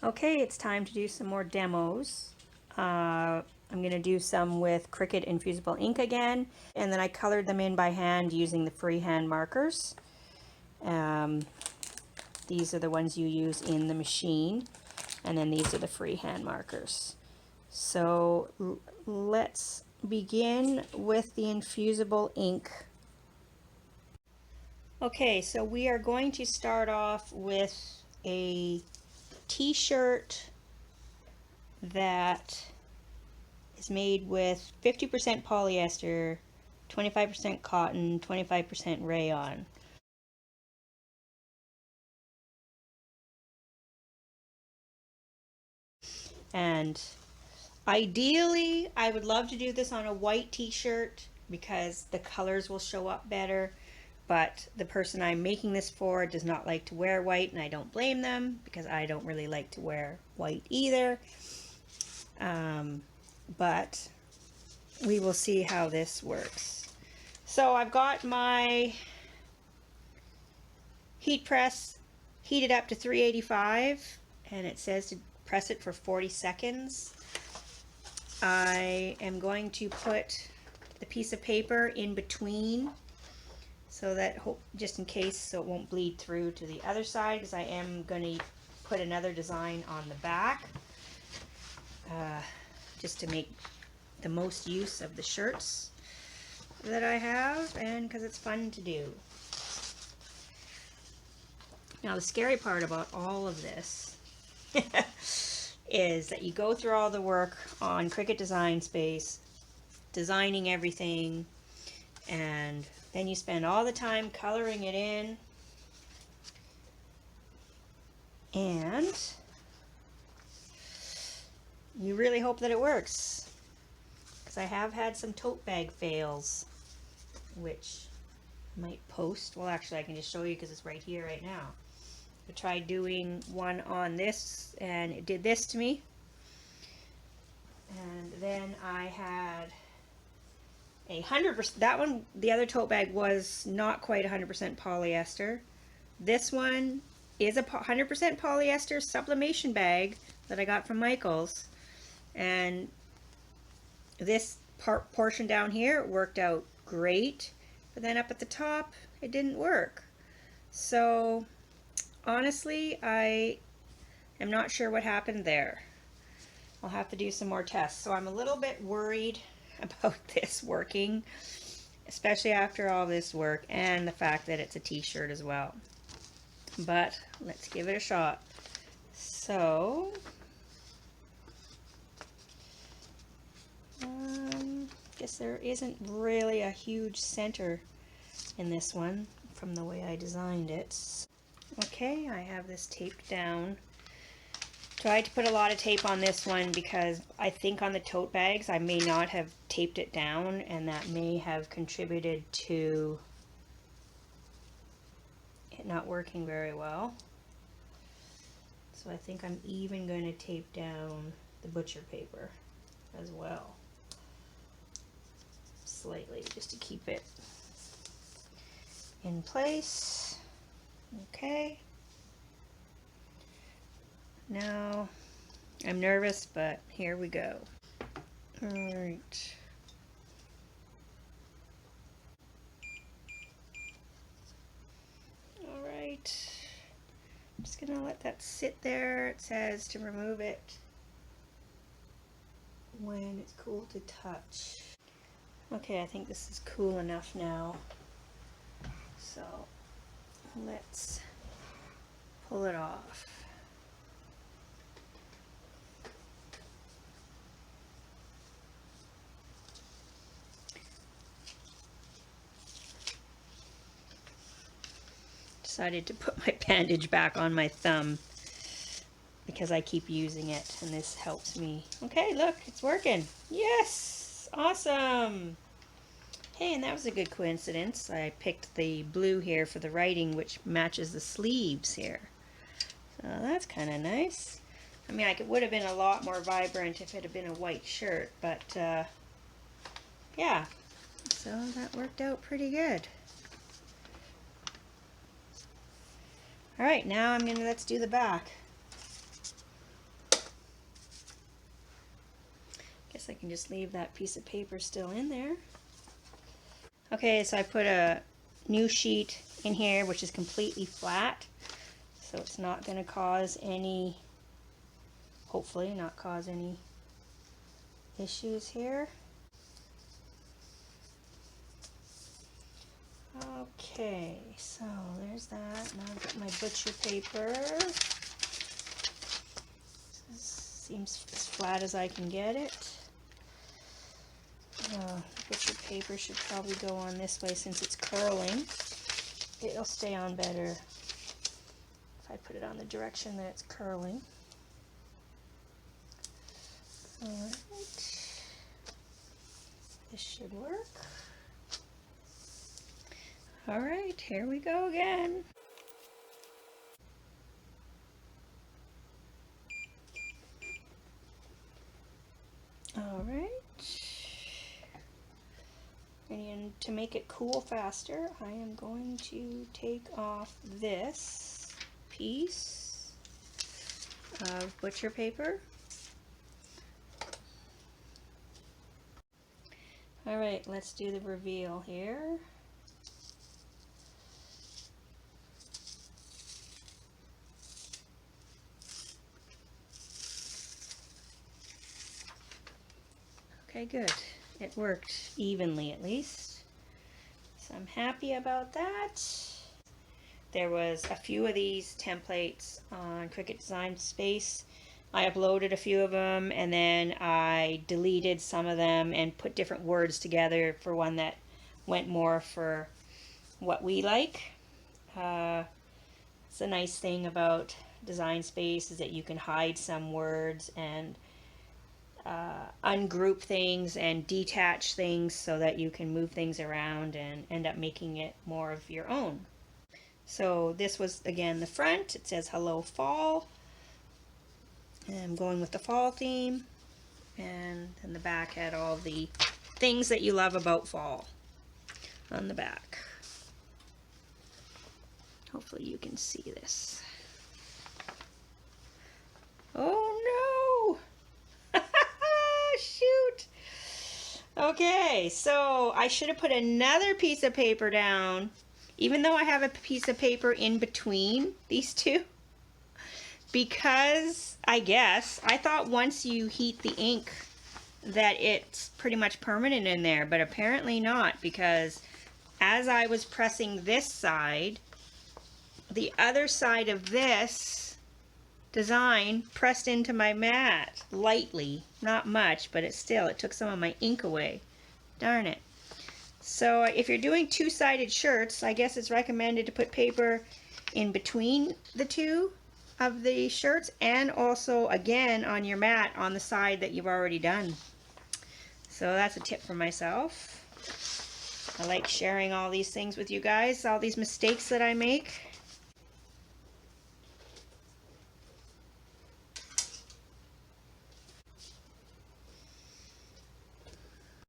Okay, it's time to do some more demos. I'm going to do some with Cricut Infusible ink again, and then I colored them in by hand using the freehand markers. These are the ones you use in the machine, and then these are the freehand markers. So let's begin with the Infusible ink. Okay, so we are going to start off with a t-shirt that is made with 50% polyester, 25% cotton, 25% rayon. And ideally, I would love to do this on a white t-shirt because the colors will show up better. But the person I'm making this for does not like to wear white, and I don't blame them because I don't really like to wear white either. But we will see how this works. So I've got my heat press heated up to 385, and it says to press it for 40 seconds. I am going to put the piece of paper in between so that just in case, so it won't bleed through to the other side, because I am going to put another design on the back just to make the most use of the shirts that I have, and because it's fun to do. Now the scary part about all of this is that you go through all the work on Cricut Design Space, designing everything, and then you spend all the time coloring it in, and you really hope that it works. Because I have had some tote bag fails, which I might post. Well, actually I can just show you because it's right here right now. I tried doing one on this and it did this to me. And then I had 100%, that one, the other tote bag was not quite 100% polyester. This one is a 100% polyester sublimation bag that I got from Michael's. And this portion down here worked out great, but then up at the top, it didn't work. So honestly, I am not sure what happened there. I'll have to do some more tests. So I'm a little bit worried about this working, especially after all this work and the fact that it's a t-shirt as well. But let's give it a shot. So guess there isn't really a huge center in this one from the way I designed it. Okay, I have this taped down. Tried to put a lot of tape on this one because I think on the tote bags I may not have taped it down, and that may have contributed to it not working very well. So I think I'm even going to tape down the butcher paper as well, slightly, just to keep it in place. Okay. Now, I'm nervous, but here we go. Alright. Alright. I'm just gonna let that sit there. It says to remove it when it's cool to touch. Okay, I think this is cool enough now. So, let's pull it off. Decided to put my bandage back on my thumb because I keep using it, and this helps me. Okay, look, it's working. Yes! Awesome! Hey, and that was a good coincidence. I picked the blue here for the writing, which matches the sleeves here. So that's kind of nice. I mean, it would have been a lot more vibrant if it had been a white shirt, but yeah. So that worked out pretty good. Alright, now let's do the back. guess I can just leave that piece of paper still in there. Okay, so I put a new sheet in here which is completely flat, so it's not going to cause any, hopefully not cause any issues here. Okay, so there's that. Now I've got my butcher paper. This seems as flat as I can get it. Butcher paper should probably go on this way since it's curling. It'll stay on better if I put it on the direction that it's curling. Alright, this should work. Alright, here we go again. Alright. And to make it cool faster, I am going to take off this piece of butcher paper. Alright, let's do the reveal here. Okay, good. It worked evenly at least. So I'm happy about that. There was a few of these templates on Cricut Design Space. I uploaded a few of them and then I deleted some of them and put different words together for one that went more for what we like. It's a nice thing about Design Space is that you can hide some words and ungroup things and detach things so that you can move things around and end up making it more of your own. So this was again the front. It says hello fall. And I'm going with the fall theme, and then the back had all the things that you love about fall on the back. Hopefully you can see this. Oh no! Shoot! Okay, so I should have put another piece of paper down, even though I have a piece of paper in between these two, because I thought once you heat the ink that it's pretty much permanent in there, but apparently not, because as I was pressing this side, the other side of this design pressed into my mat lightly, not much, but it took some of my ink away. Darn it. So if you're doing two-sided shirts, I guess it's recommended to put paper in between the two of the shirts and also again on your mat on the side that you've already done. So that's a tip for myself. I like sharing all these things with you guys, all these mistakes that I make.